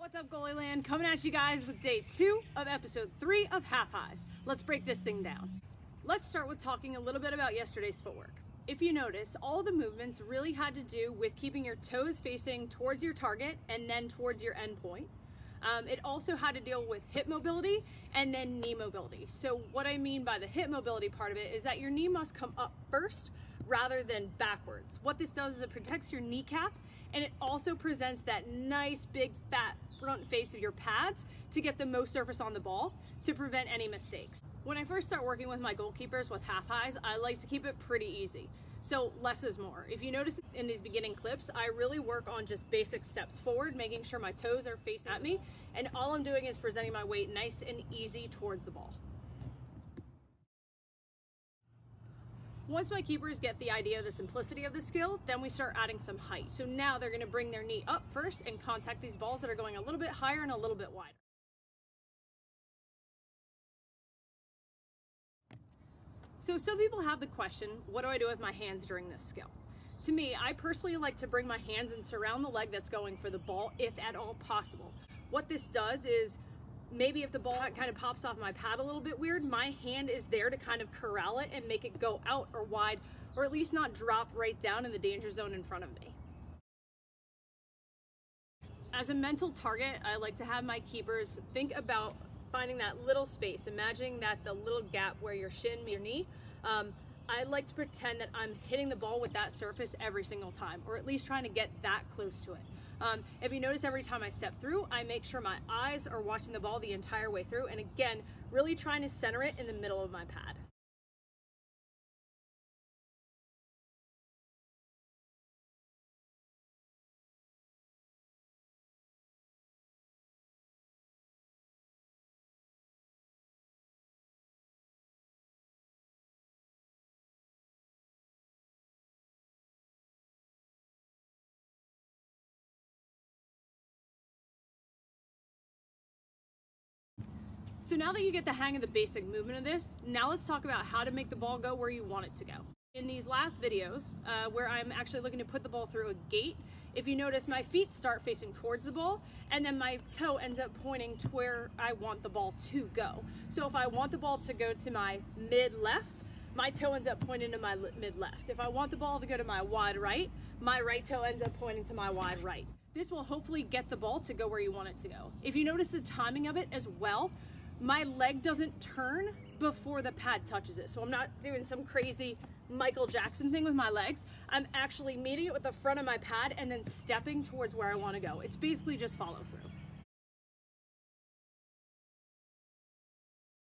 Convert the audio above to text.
What's up, Goalie Land? Coming at you guys with day 2 of episode 3 of Half Highs. Let's break this thing down. Let's start with talking a little bit about yesterday's footwork. If you notice, all the movements really had to do with keeping your toes facing towards your target and then towards your end point. It also had to deal with hip mobility and then knee mobility. So what I mean by the hip mobility part of it is that your knee must come up first rather than backwards. What this does is it protects your kneecap, and it also presents that nice big fat front face of your pads to get the most surface on the ball to prevent any mistakes. When I first start working with my goalkeepers with half highs, I like to keep it pretty easy. So less is more. If you notice in these beginning clips, I really work on just basic steps forward, making sure my toes are facing at me, and all I'm doing is presenting my weight nice and easy towards the ball. Once my keepers get the idea of the simplicity of the skill, then we start adding some height. So now they're gonna bring their knee up first and contact these balls that are going a little bit higher and a little bit wider. So some people have the question, what do I do with my hands during this skill? To me, I personally like to bring my hands and surround the leg that's going for the ball, if at all possible. What this does is, maybe if the ball kind of pops off my pad a little bit weird, my hand is there to kind of corral it and make it go out or wide, or at least not drop right down in the danger zone in front of me. As a mental target, I like to have my keepers think about finding that little space, imagining that the little gap where your shin meets your knee. I like to pretend that I'm hitting the ball with that surface every single time, or at least trying to get that close to it. If you notice, every time I step through, I make sure my eyes are watching the ball the entire way through, and again, really trying to center it in the middle of my pad. So now that you get the hang of the basic movement of this, now let's talk about how to make the ball go where you want it to go. In these last videos, where I'm actually looking to put the ball through a gate, if you notice, my feet start facing towards the ball, and then my toe ends up pointing to where I want the ball to go. So if I want the ball to go to my mid-left, my toe ends up pointing to my mid-left. If I want the ball to go to my wide right, my right toe ends up pointing to my wide right. This will hopefully get the ball to go where you want it to go. If you notice the timing of it as well, my leg doesn't turn before the pad touches it. So I'm not doing some crazy Michael Jackson thing with my legs. I'm actually meeting it with the front of my pad and then stepping towards where I want to go. It's basically just follow through.